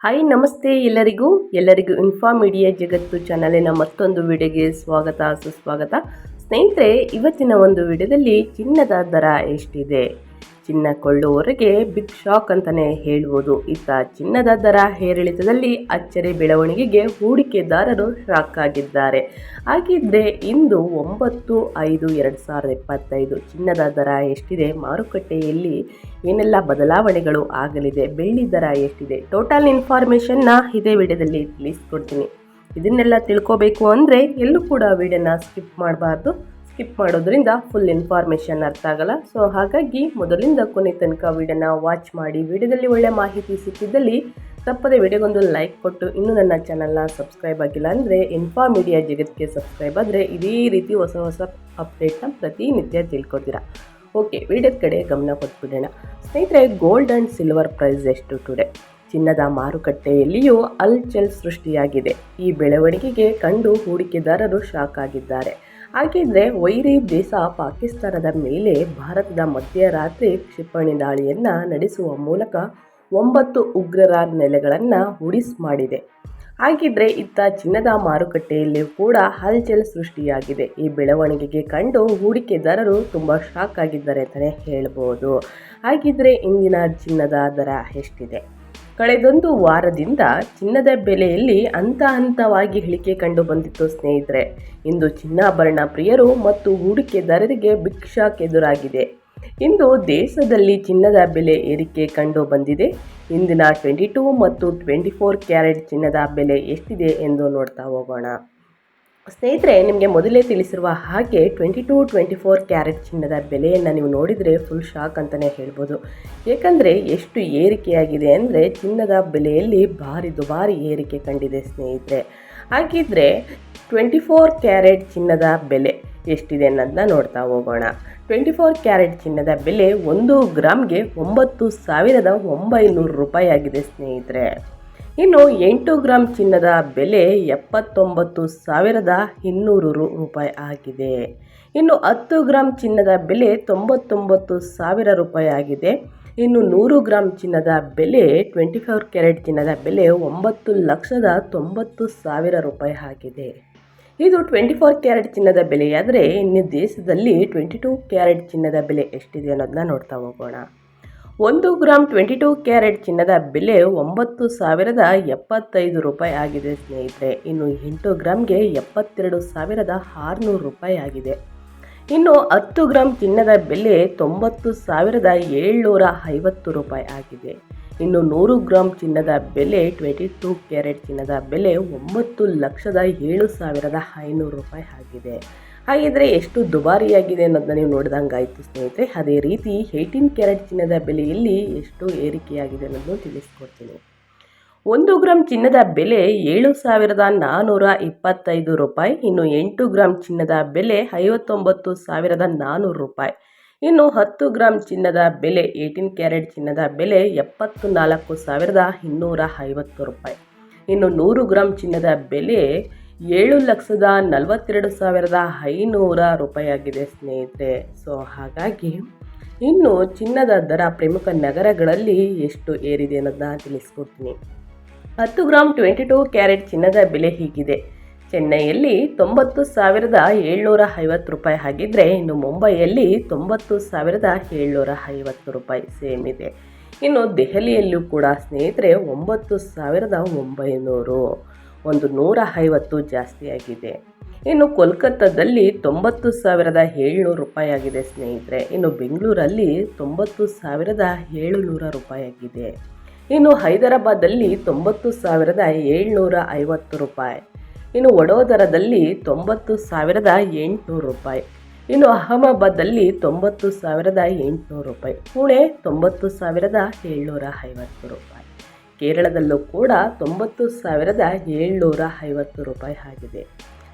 Hi ನಮಸ್ತೆ ಎಲ್ಲರಿಗೂ info media ಜಗತ್ತು ಚಾನಲಿನ ಮತ್ತೊಂದು ವಿಡಿಯೋಗೆ ಸುಸ್ವಾಗತ. ಸ್ನೇಹಿತರೆ, ಇವತ್ತಿನ ಒಂದು ವಿಡಿಯೋದಲ್ಲಿ ಚಿನ್ನದ ದರ ಎಷ್ಟಿದೆ, ಚಿನ್ನ ಕೊಳ್ಳುವವರೆಗೆ ಬಿಗ್ ಶಾಕ್ ಅಂತಲೇ ಹೇಳ್ಬೋದು. ಇತ್ತ ಚಿನ್ನದ ದರ ಏರಿಳಿತದಲ್ಲಿ ಅಚ್ಚರಿ ಬೆಳವಣಿಗೆಗೆ ಹೂಡಿಕೆದಾರರು ಶಾಕ್ ಆಗಿದ್ದಾರೆ. ಹಾಗಿದ್ದರೆ ಇಂದು 9/5/2025 ಚಿನ್ನದ ದರ ಎಷ್ಟಿದೆ, ಮಾರುಕಟ್ಟೆಯಲ್ಲಿ ಏನೆಲ್ಲ ಬದಲಾವಣೆಗಳು ಆಗಲಿದೆ, ಬೆಳ್ಳಿ ದರ ಎಷ್ಟಿದೆ, ಟೋಟಲ್ ಇನ್ಫಾರ್ಮೇಷನ್ನ ಇದೇ ವಿಡಿಯೋದಲ್ಲಿ ತಿಳಿಸ್ಕೊಡ್ತೀನಿ. ಇದನ್ನೆಲ್ಲ ತಿಳ್ಕೋಬೇಕು ಅಂದರೆ ಎಲ್ಲೂ ಕೂಡ ವಿಡಿಯೋನ ಸ್ಕಿಪ್ ಮಾಡಬಾರ್ದು. ಸ್ಕಿಪ್ ಮಾಡೋದ್ರಿಂದ ಫುಲ್ ಇನ್ಫಾರ್ಮೇಷನ್ ಅರ್ಥ ಆಗಲ್ಲ. ಸೊ ಹಾಗಾಗಿ ಮೊದಲಿಂದ ಕೊನೆ ತನಕ ವಿಡಿಯೋನ ವಾಚ್ ಮಾಡಿ. ವಿಡಿಯೋದಲ್ಲಿ ಒಳ್ಳೆ ಮಾಹಿತಿ ಸಿಕ್ಕಿದ್ದಲ್ಲಿ ತಪ್ಪದೆ ವಿಡಿಯೋಗೊಂದು ಲೈಕ್ ಕೊಟ್ಟು, ಇನ್ನೂ ನನ್ನ ಚಾನಲ್ನ ಸಬ್ಸ್ಕ್ರೈಬ್ ಆಗಿಲ್ಲ ಅಂದರೆ ಇನ್ಫಾ ಮೀಡಿಯಾ ಜಗತ್ತಿಗೆ ಸಬ್ಸ್ಕ್ರೈಬ್ ಆದರೆ ಇದೇ ರೀತಿ ಹೊಸ ಅಪ್ಡೇಟ್ನ ಪ್ರತಿನಿತ್ಯ ತಿಳ್ಕೊತೀರಾ. ಓಕೆ, ವಿಡಿಯೋದ ಕಡೆ ಗಮನ ಕೊಟ್ಬಿಡೋಣ. ಸ್ನೇಹಿತರೆ, ಗೋಲ್ಡ್ ಆ್ಯಂಡ್ ಸಿಲ್ವರ್ ಪ್ರೈಸ್ ಎಷ್ಟು ಟುಡೇ? ಚಿನ್ನದ ಮಾರುಕಟ್ಟೆಯಲ್ಲಿಯೂ ಹಲ್ಚಲ್ ಸೃಷ್ಟಿಯಾಗಿದೆ. ಈ ಬೆಳವಣಿಗೆಗೆ ಕಂಡು ಹೂಡಿಕೆದಾರರು ಶಾಕ್ ಆಗಿದ್ದಾರೆ. ಹಾಗಿದ್ರೆ ವೈರಿ ದೇಶ ಪಾಕಿಸ್ತಾನದ ಮೇಲೆ ಭಾರತದ ಮಧ್ಯರಾತ್ರಿ ಕ್ಷಿಪಣಿ ದಾಳಿಯನ್ನು ನಡೆಸುವ ಮೂಲಕ 9 ಉಗ್ರರ ನೆಲೆಗಳನ್ನು ಉಡಿಸ್ ಮಾಡಿದೆ. ಹಾಗಿದ್ರೆ ಇತ್ತ ಚಿನ್ನದ ಮಾರುಕಟ್ಟೆಯಲ್ಲಿಯೂ ಕೂಡ ಹಲ್ಚಲ್ ಸೃಷ್ಟಿಯಾಗಿದೆ. ಈ ಬೆಳವಣಿಗೆಗೆ ಕಂಡು ಹೂಡಿಕೆದಾರರು ತುಂಬ ಶಾಕ್ ಆಗಿದ್ದಾರೆ ಅಂತಲೇ ಹೇಳ್ಬೋದು. ಹಾಗಿದ್ರೆ ಇಂದಿನ ಚಿನ್ನದ ದರ ಎಷ್ಟಿದೆ? ಕಳೆದೊಂದು ವಾರದಿಂದ ಚಿನ್ನದ ಬೆಲೆಯಲ್ಲಿ ಹಂತವಾಗಿ ಇಳಿಕೆ ಕಂಡು ಬಂದಿತ್ತು ಸ್ನೇಹಿತರೆ. ಇಂದು ಚಿನ್ನಾಭರಣ ಪ್ರಿಯರು ಮತ್ತು ಹೂಡಿಕೆದಾರರಿಗೆ ಬಿಗ್ ಶಾಕ್ ಎದುರಾಗಿದೆ. ಇಂದು ದೇಶದಲ್ಲಿ ಚಿನ್ನದ ಬೆಲೆ ಏರಿಕೆ ಕಂಡು ಬಂದಿದೆ. ಇಂದಿನ 22 ಮತ್ತು 24 ಕ್ಯಾರೆಟ್ ಚಿನ್ನದ ಬೆಲೆ ಎಷ್ಟಿದೆ ಎಂದು ನೋಡ್ತಾ ಹೋಗೋಣ. ಸ್ನೇಹಿತರೆ, ನಿಮಗೆ ಮೊದಲೇ ತಿಳಿಸಿರುವ ಹಾಗೆ 22-24 ಕ್ಯಾರೆಟ್ ಚಿನ್ನದ ಬೆಲೆಯನ್ನು ನೀವು ನೋಡಿದರೆ ಫುಲ್ ಶಾಕ್ ಅಂತಲೇ ಹೇಳ್ಬೋದು. ಏಕೆಂದರೆ ಎಷ್ಟು ಏರಿಕೆಯಾಗಿದೆ ಅಂದರೆ ಚಿನ್ನದ ಬೆಲೆಯಲ್ಲಿ ದುಬಾರಿ ಏರಿಕೆ ಕಂಡಿದೆ ಸ್ನೇಹಿತರೆ. ಹಾಗಿದ್ರೆ 24 ಕ್ಯಾರೆಟ್ ಚಿನ್ನದ ಬೆಲೆ ಎಷ್ಟಿದೆ ಅನ್ನೋದನ್ನ ನೋಡ್ತಾ ಹೋಗೋಣ. 24 ಕ್ಯಾರೆಟ್ ಚಿನ್ನದ ಬೆಲೆ 1 ಗ್ರಾಮ್ಗೆ 9,900 ರೂಪಾಯಿ ಆಗಿದೆ ಸ್ನೇಹಿತರೆ. ಇನ್ನು 8 ಗ್ರಾಮ್ ಚಿನ್ನದ ಬೆಲೆ 79,200 ರೂಪಾಯಿ ಆಗಿದೆ. ಇನ್ನು 10 ಗ್ರಾಮ್ ಚಿನ್ನದ ಬೆಲೆ 99,000 ರೂಪಾಯಿ ಆಗಿದೆ. ಇನ್ನು 100 ಗ್ರಾಮ್ ಚಿನ್ನದ ಬೆಲೆ 24 ಕ್ಯಾರೆಟ್ ಚಿನ್ನದ ಬೆಲೆ 9,90,000 ರೂಪಾಯಿ ಆಗಿದೆ. ಇದು 24 ಕ್ಯಾರೆಟ್ ಚಿನ್ನದ ಬೆಲೆಯಾದರೆ ಇನ್ನು ದೇಶದಲ್ಲಿ 22 ಕ್ಯಾರೆಟ್ ಚಿನ್ನದ ಬೆಲೆ ಎಷ್ಟಿದೆ ಅನ್ನೋದನ್ನ ನೋಡ್ತಾ ಹೋಗೋಣ. 1 ಗ್ರಾಮ್ 22 ಕ್ಯಾರೆಟ್ ಚಿನ್ನದ ಬೆಲೆ 9,075 ರೂಪಾಯಿ ಆಗಿದೆ ಸ್ನೇಹಿತರೆ. ಇನ್ನು 8 ಗ್ರಾಮ್ಗೆ 72,600 ರೂಪಾಯಿ ಆಗಿದೆ. ಇನ್ನು 10 ಗ್ರಾಮ್ ಚಿನ್ನದ ಬೆಲೆ 90,750 ರೂಪಾಯಿ ಆಗಿದೆ. ಇನ್ನು 100 ಗ್ರಾಮ್ ಚಿನ್ನದ ಬೆಲೆ 22 ಕ್ಯಾರೆಟ್ ಚಿನ್ನದ ಬೆಲೆ 9,07,500 ರೂಪಾಯಿ ಆಗಿದೆ. ಹಾಗಿದ್ರೆ ಎಷ್ಟು ದುಬಾರಿಯಾಗಿದೆ ಅನ್ನೋದನ್ನ ನೀವು ನೋಡಿದಂಗಾಯಿತು ಸ್ನೇಹಿತರೆ. ಅದೇ ರೀತಿ 18 ಕ್ಯಾರೆಟ್ ಚಿನ್ನದ ಬೆಲೆಯಲ್ಲಿ ಎಷ್ಟು ಏರಿಕೆಯಾಗಿದೆ ಅನ್ನೋದನ್ನು ತಿಳಿಸ್ಕೊಡ್ತೀನಿ. 1 ಗ್ರಾಮ್ ಚಿನ್ನದ ಬೆಲೆ 7,425 ರೂಪಾಯಿ. ಇನ್ನು 8 ಗ್ರಾಮ್ ಚಿನ್ನದ ಬೆಲೆ 59,400 ರೂಪಾಯಿ. ಇನ್ನು 10 ಗ್ರಾಮ್ ಚಿನ್ನದ ಬೆಲೆ 18 ಕ್ಯಾರೆಟ್ ಚಿನ್ನದ ಬೆಲೆ 74,250 ರೂಪಾಯಿ. ಇನ್ನು 100 ಗ್ರಾಮ್ ಚಿನ್ನದ ಬೆಲೆ 7,42,500 ರೂಪಾಯಿ ಆಗಿದೆ ಸ್ನೇಹಿತರೆ. ಸೊ ಹಾಗಾಗಿ ಇನ್ನು ಚಿನ್ನದ ದರ ಪ್ರಮುಖ ನಗರಗಳಲ್ಲಿ ಎಷ್ಟು ಏರಿದೆ ಅನ್ನೋದನ್ನ ತಿಳಿಸ್ಕೊಡ್ತೀನಿ. 10 ಗ್ರಾಮ್ 22 ಕ್ಯಾರೆಟ್ ಚಿನ್ನದ ಬೆಲೆ ಹೀಗಿದೆ. ಚೆನ್ನೈಯಲ್ಲಿ 90,750 ರೂಪಾಯಿ ಆಗಿದ್ದರೆ ಇನ್ನು ಮುಂಬೈಯಲ್ಲಿ 90,750 ರೂಪಾಯಿ ಸೇಮ್ ಇದೆ. ಇನ್ನು ದೆಹಲಿಯಲ್ಲೂ ಕೂಡ ಸ್ನೇಹಿತರೆ 9,900, ಒಂದು 150 ಜಾಸ್ತಿ ಆಗಿದೆ. ಇನ್ನು ಕೋಲ್ಕತ್ತಾದಲ್ಲಿ 90,700 ರೂಪಾಯಿ ಆಗಿದೆ ಸ್ನೇಹಿತರೆ. ಇನ್ನು ಬೆಂಗಳೂರಲ್ಲಿ 90,700 ರೂಪಾಯಿ ಆಗಿದೆ. ಇನ್ನು ಹೈದರಾಬಾದಲ್ಲಿ 90,750 ರೂಪಾಯಿ. ಇನ್ನು ವಡೋದರದಲ್ಲಿ 90,800 ರೂಪಾಯಿ. ಇನ್ನು ಅಹಮದಾಬಾದಲ್ಲಿ 90,800 ರೂಪಾಯಿ. ಪುಣೆ 90,750 ರೂಪಾಯಿ. ಕೇರಳದಲ್ಲೂ ಕೂಡ 90,750 ರೂಪಾಯಿ ಆಗಿದೆ.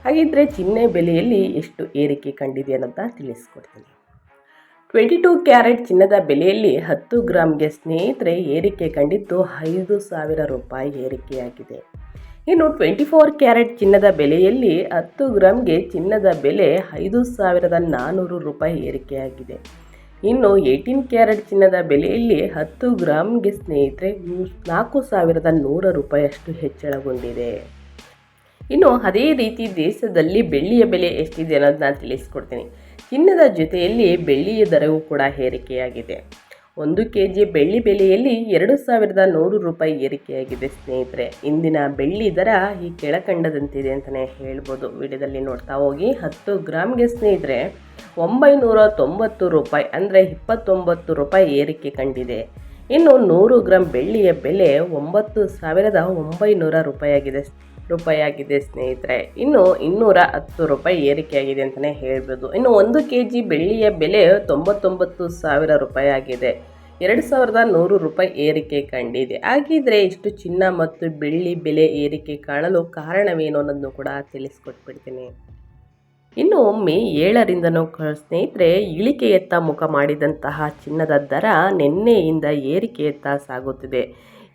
ಹಾಗಿದ್ರೆ ಚಿನ್ನ ಬೆಲೆಯಲ್ಲಿ ಎಷ್ಟು ಏರಿಕೆ ಕಂಡಿದೆ ಅಂತ ತಿಳಿಸ್ಕೊಡ್ತೀನಿ. 22 ಕ್ಯಾರೆಟ್ ಚಿನ್ನದ ಬೆಲೆಯಲ್ಲಿ 10 ಗ್ರಾಮ್ಗೆ ಸ್ನೇಹಿತರೆ ಏರಿಕೆ ಕಂಡಿದ್ದು 5,000 ರೂಪಾಯಿ ಏರಿಕೆಯಾಗಿದೆ. ಇನ್ನು 24 ಕ್ಯಾರೆಟ್ ಚಿನ್ನದ ಬೆಲೆಯಲ್ಲಿ 10 ಗ್ರಾಮ್ಗೆ ಚಿನ್ನದ ಬೆಲೆ 5,400 ರೂಪಾಯಿ ಏರಿಕೆಯಾಗಿದೆ. ಇನ್ನು 18 ಕ್ಯಾರೆಟ್ ಚಿನ್ನದ ಬೆಲೆಯಲ್ಲಿ 10 ಗ್ರಾಮ್ಗೆ ಸ್ನೇಹಿತರೆ 4,100 ರೂಪಾಯಿಯಷ್ಟು ಹೆಚ್ಚಳಗೊಂಡಿದೆ. ಇನ್ನು ಅದೇ ರೀತಿ ದೇಶದಲ್ಲಿ ಬೆಳ್ಳಿಯ ಬೆಲೆ ಎಷ್ಟಿದೆ ಅನ್ನೋದನ್ನ ತಿಳಿಸ್ಕೊಡ್ತೀನಿ. ಚಿನ್ನದ ಜೊತೆಯಲ್ಲಿ ಬೆಳ್ಳಿಯ ದರವೂ ಕೂಡ ಏರಿಕೆಯಾಗಿದೆ. 1 kg ಬೆಳ್ಳಿ ಬೆಲೆಯಲ್ಲಿ 2,100 ರೂಪಾಯಿ ಏರಿಕೆಯಾಗಿದೆ ಸ್ನೇಹಿತರೆ. ಇಂದಿನ ಬೆಳ್ಳಿ ದರ ಈ ಕೆಳಕಂಡದಂತಿದೆ ಅಂತಲೇ ಹೇಳ್ಬೋದು. ವಿಡಿಯೋದಲ್ಲಿ ನೋಡ್ತಾ ಹೋಗಿ. 10 ಗ್ರಾಮ್ಗೆ ಸ್ನೇಹಿತರೆ 990 ರೂಪಾಯಿ ಅಂದರೆ 29 ರೂಪಾಯಿ ಏರಿಕೆ ಕಂಡಿದೆ. ಇನ್ನು 100 ಗ್ರಾಮ್ ಬೆಳ್ಳಿಯ ಬೆಲೆ 9,900 ರೂಪಾಯಿಯಾಗಿದೆ ಸ್ನೇಹಿತರೆ. ಇನ್ನು 210 ರೂಪಾಯಿ ಏರಿಕೆಯಾಗಿದೆ ಅಂತಲೇ ಹೇಳ್ಬೋದು. ಇನ್ನು 1 kg ಬೆಳ್ಳಿಯ ಬೆಲೆ 99,000 ರೂಪಾಯಿ ಆಗಿದೆ. 2,100 ರೂಪಾಯಿ ಏರಿಕೆ ಕಂಡಿದೆ. ಹಾಗಿದ್ರೆ ಇಷ್ಟು ಚಿನ್ನ ಮತ್ತು ಬೆಳ್ಳಿ ಬೆಲೆ ಏರಿಕೆ ಕಾಣಲು ಕಾರಣವೇನು ಅನ್ನೋದನ್ನು ಕೂಡ ತಿಳಿಸ್ಕೊಟ್ಬಿಡ್ತೀನಿ. ಇನ್ನು ಮೇ 7ರಿಂದನೂ ಸ್ನೇಹಿತರೆ ಇಳಿಕೆಯತ್ತ ಮುಖ ಮಾಡಿದಂತಹ ಚಿನ್ನದ ದರ ನಿನ್ನೆಯಿಂದ ಏರಿಕೆಯತ್ತ ಸಾಗುತ್ತಿದೆ.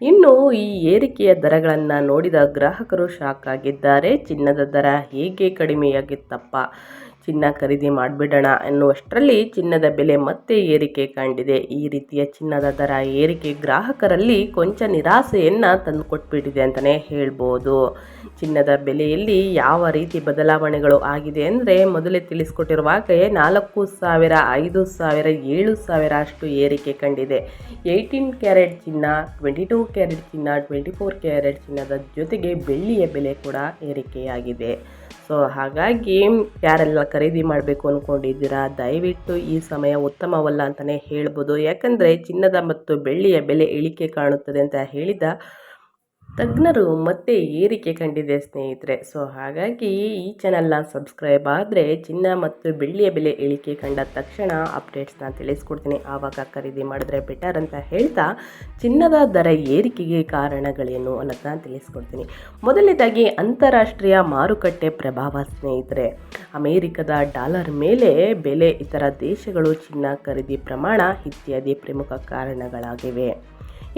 ಇನ್ನು ಈ ಏರಿಕೆಯ ದರಗಳನ್ನು ನೋಡಿದ ಗ್ರಾಹಕರು ಶಾಕ್ ಆಗಿದ್ದಾರೆ. ಚಿನ್ನದ ದರ ಹೇಗೆ ಕಡಿಮೆಯಾಗಿತ್ತಪ್ಪ, ಚಿನ್ನ ಖರೀದಿ ಮಾಡಿಬಿಡೋಣ ಎನ್ನುವಷ್ಟರಲ್ಲಿ ಚಿನ್ನದ ಬೆಲೆ ಮತ್ತೆ ಏರಿಕೆ ಕಂಡಿದೆ. ಈ ರೀತಿಯ ಚಿನ್ನದ ದರ ಏರಿಕೆ ಗ್ರಾಹಕರಲ್ಲಿ ಕೊಂಚ ನಿರಾಸೆಯನ್ನು ತಂದುಕೊಟ್ಬಿಟ್ಟಿದೆ ಅಂತಲೇ ಹೇಳ್ಬೋದು. ಚಿನ್ನದ ಬೆಲೆಯಲ್ಲಿ ಯಾವ ರೀತಿ ಬದಲಾವಣೆಗಳು ಆಗಿದೆ ಅಂದರೆ ಮೊದಲೇ ತಿಳಿಸ್ಕೊಟ್ಟಿರುವ ಹಾಗೆ 4,000, 5,000, 7,000 ಅಷ್ಟು ಏರಿಕೆ ಕಂಡಿದೆ. 18 ಕ್ಯಾರೆಟ್ ಚಿನ್ನ, 22 ಕ್ಯಾರೆಟ್ ಚಿನ್ನ, 24 ಕ್ಯಾರೆಟ್ ಚಿನ್ನದ ಜೊತೆಗೆ ಬೆಳ್ಳಿಯ ಬೆಲೆ ಕೂಡ ಏರಿಕೆಯಾಗಿದೆ. ಸೊ ಹಾಗಾಗಿ ಯಾರೆಲ್ಲ ಖರೀದಿ ಮಾಡಬೇಕು ಅಂದ್ಕೊಂಡಿದ್ದೀರಾ, ದಯವಿಟ್ಟು ಈ ಸಮಯ ಉತ್ತಮವಲ್ಲ ಅಂತಲೇ ಹೇಳ್ಬೋದು. ಯಾಕಂದರೆ ಚಿನ್ನದ ಮತ್ತು ಬೆಳ್ಳಿಯ ಬೆಲೆ ಇಳಿಕೆ ಕಾಣುತ್ತದೆ ಅಂತ ಹೇಳಿದ ತಜ್ಞರು ಮತ್ತೆ ಏರಿಕೆ ಕಂಡಿದೆ ಸ್ನೇಹಿತರೆ. ಸೊ ಹಾಗಾಗಿ ಈ ಚಾನಲ್ನ ಸಬ್ಸ್ಕ್ರೈಬ್ ಆದರೆ ಚಿನ್ನ ಮತ್ತು ಬೆಳ್ಳಿಯ ಬೆಲೆ ಇಳಿಕೆ ಕಂಡ ತಕ್ಷಣ ಅಪ್ಡೇಟ್ಸ್ನ ತಿಳಿಸ್ಕೊಡ್ತೀನಿ. ಆವಾಗ ಖರೀದಿ ಮಾಡಿದ್ರೆ ಬೆಟರ್ ಅಂತ ಹೇಳ್ತಾ ಚಿನ್ನದ ದರ ಏರಿಕೆಗೆ ಕಾರಣಗಳೇನು ಅನ್ನೋದನ್ನ ತಿಳಿಸ್ಕೊಡ್ತೀನಿ. ಮೊದಲನೇದಾಗಿ ಅಂತಾರಾಷ್ಟ್ರೀಯ ಮಾರುಕಟ್ಟೆ ಪ್ರಭಾವ ಸ್ನೇಹಿತರೆ. ಅಮೇರಿಕದ ಡಾಲರ್ ಮೇಲೆ ಬೆಲೆ, ಇತರ ದೇಶಗಳು ಚಿನ್ನ ಖರೀದಿ ಪ್ರಮಾಣ ಇತ್ಯಾದಿ ಪ್ರಮುಖ ಕಾರಣಗಳಾಗಿವೆ.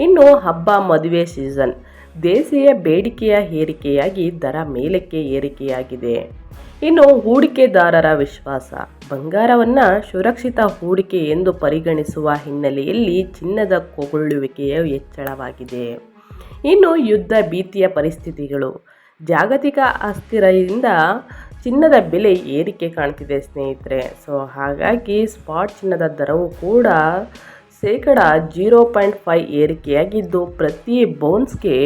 ಇನ್ನು ಹಬ್ಬ, ಮದುವೆ ಸೀಸನ್, ದೇಶೀಯ ಬೇಡಿಕೆಯ ಏರಿಕೆಯಾಗಿ ದರ ಮೇಲಕ್ಕೆ ಏರಿಕೆಯಾಗಿದೆ. ಇನ್ನು ಹೂಡಿಕೆದಾರರ ವಿಶ್ವಾಸ, ಬಂಗಾರವನ್ನು ಸುರಕ್ಷಿತ ಹೂಡಿಕೆ ಎಂದು ಪರಿಗಣಿಸುವ ಹಿನ್ನೆಲೆಯಲ್ಲಿ ಚಿನ್ನದ ಕೊಳ್ಳುವಿಕೆಯ ಹೆಚ್ಚಳವಾಗಿದೆ. ಇನ್ನು ಯುದ್ಧ ಭೀತಿಯ ಪರಿಸ್ಥಿತಿಗಳು, ಜಾಗತಿಕ ಅಸ್ಥಿರತೆಯಿಂದ ಚಿನ್ನದ ಬೆಲೆ ಏರಿಕೆ ಕಾಣ್ತಿದೆ ಸ್ನೇಹಿತರೆ. ಸೊ ಹಾಗಾಗಿ ಸ್ಪಾಟ್ ಚಿನ್ನದ ದರವು ಕೂಡ 0.5% ಏರಿಕೆಯಾಗಿದ್ದು ಪ್ರತಿ ಬೌನ್ಸ್ಗೆ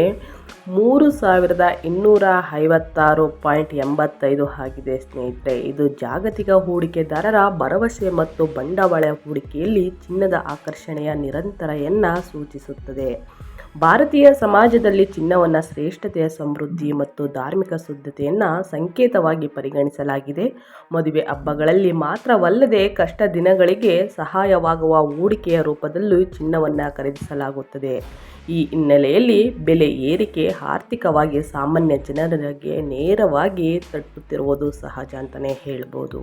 3,256.85 ಆಗಿದೆ ಸ್ನೇಹಿತರೆ. ಇದು ಜಾಗತಿಕ ಹೂಡಿಕೆದಾರರ ಭರವಸೆ ಮತ್ತು ಬಂಡವಾಳ ಹೂಡಿಕೆಯಲ್ಲಿ ಚಿನ್ನದ ಆಕರ್ಷಣೆಯ ನಿರಂತರತೆಯನ್ನು ಸೂಚಿಸುತ್ತದೆ. ಭಾರತೀಯ ಸಮಾಜದಲ್ಲಿ ಚಿನ್ನವನ್ನು ಶ್ರೇಷ್ಠತೆಯ, ಸಮೃದ್ಧಿ ಮತ್ತು ಧಾರ್ಮಿಕ ಶುದ್ಧತೆಯನ್ನು ಸಂಕೇತವಾಗಿ ಪರಿಗಣಿಸಲಾಗಿದೆ. ಮದುವೆ ಹಬ್ಬಗಳಲ್ಲಿ ಮಾತ್ರವಲ್ಲದೆ ಕಷ್ಟ ದಿನಗಳಿಗೆ ಸಹಾಯವಾಗುವ ಹೂಡಿಕೆಯ ರೂಪದಲ್ಲೂ ಚಿನ್ನವನ್ನು ಖರೀದಿಸಲಾಗುತ್ತದೆ. ಈ ಹಿನ್ನೆಲೆಯಲ್ಲಿ ಬೆಲೆ ಏರಿಕೆ ಆರ್ಥಿಕವಾಗಿ ಸಾಮಾನ್ಯ ಜನರಿಗೆ ನೇರವಾಗಿ ತಟ್ಟುತ್ತಿರುವುದು ಸಹಜ ಅಂತಲೇ ಹೇಳ್ಬೋದು.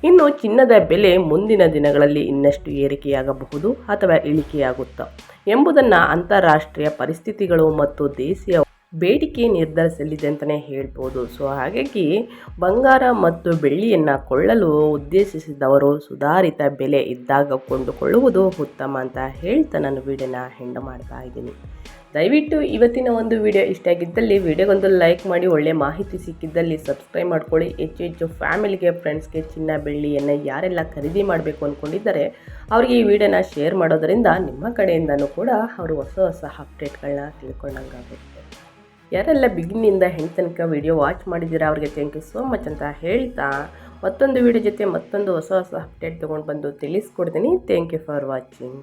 ಇನ್ನು ಚಿನ್ನದ ಬೆಲೆ ಮುಂದಿನ ದಿನಗಳಲ್ಲಿ ಇನ್ನಷ್ಟು ಏರಿಕೆಯಾಗಬಹುದು ಅಥವಾ ಇಳಿಕೆಯಾಗುತ್ತಾ ಎಂಬುದನ್ನು ಅಂತಾರಾಷ್ಟ್ರೀಯ ಪರಿಸ್ಥಿತಿಗಳು ಮತ್ತು ದೇಶೀಯ ಬೇಡಿಕೆ ನಿರ್ಧರಿಸಲಿದೆ ಅಂತಲೇ ಹೇಳ್ಬೋದು. ಸೊ ಹಾಗಾಗಿ ಬಂಗಾರ ಮತ್ತು ಬೆಳ್ಳಿಯನ್ನು ಕೊಳ್ಳಲು ಉದ್ದೇಶಿಸಿದವರು ಸುಧಾರಿತ ಬೆಲೆ ಇದ್ದಾಗ ಕೊಂಡುಕೊಳ್ಳುವುದು ಉತ್ತಮ ಅಂತ ಹೇಳ್ತಾ ನಾನು ವಿಡಿಯೋನ ಎಂಡ್ ಮಾಡ್ತಾ ಇದ್ದೀನಿ. ದಯವಿಟ್ಟು ಇವತ್ತಿನ ಒಂದು ವಿಡಿಯೋ ಇಷ್ಟ ಆಗಿದ್ದಲ್ಲಿ ವಿಡಿಯೋಗೊಂದು ಲೈಕ್ ಮಾಡಿ, ಒಳ್ಳೆ ಮಾಹಿತಿ ಸಿಕ್ಕಿದ್ದಲ್ಲಿ ಸಬ್ಸ್ಕ್ರೈಬ್ ಮಾಡ್ಕೊಳ್ಳಿ. ಹೆಚ್ಚು ಫ್ಯಾಮಿಲಿಗೆ, ಫ್ರೆಂಡ್ಸ್ಗೆ ಚಿನ್ನ ಬೆಳ್ಳಿಯನ್ನು ಯಾರೆಲ್ಲ ಖರೀದಿ ಮಾಡಬೇಕು ಅಂದ್ಕೊಂಡಿದ್ದಾರೆ ಅವರಿಗೆ ಈ ವಿಡಿಯೋನ ಶೇರ್ ಮಾಡೋದರಿಂದ ನಿಮ್ಮ ಕಡೆಯಿಂದನೂ ಕೂಡ ಅವರು ಹೊಸ ಅಪ್ಡೇಟ್ಗಳನ್ನ ತಿಳ್ಕೊಂಡಂಗಾಗುತ್ತೆ. ಯಾರೆಲ್ಲ ಬಿಗಿನಿಂದ ಹೆಣ್ಣು ತನಕ ವಿಡಿಯೋ ವಾಚ್ ಮಾಡಿದ್ದೀರಾ ಅವರಿಗೆ ಥ್ಯಾಂಕ್ ಯು ಸೋ ಮಚ್ ಅಂತ ಹೇಳ್ತಾ ಮತ್ತೊಂದು ವಿಡಿಯೋ ಜೊತೆ ಮತ್ತೊಂದು ಹೊಸ ಅಪ್ಡೇಟ್ ತೊಗೊಂಡು ಬಂದು ತಿಳಿಸ್ಕೊಡ್ತೀನಿ. Thank you for watching.